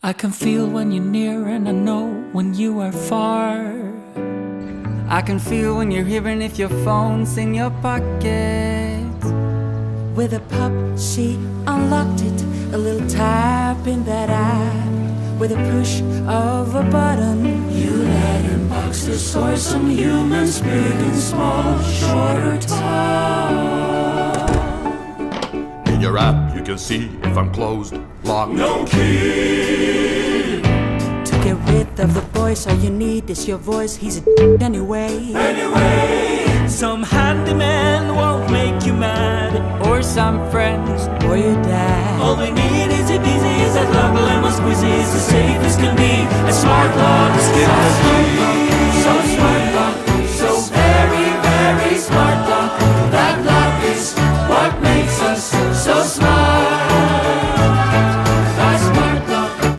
I can feel when you're near and I know when you are far. I can feel when you're here and if your phone's in your pocket. With a pop, she unlocked it. A little tap in that app. With a push of a button, you let unbox the source. Some humans, big and small, short or tall. In your app you can see if I'm closed, locked, no key. To get rid of the voice, all you need is your voice. He's a anyway. Some handyman won't make you mad, Or some friends. Or your dad. all we need is a busy, is that love lemon squeezy.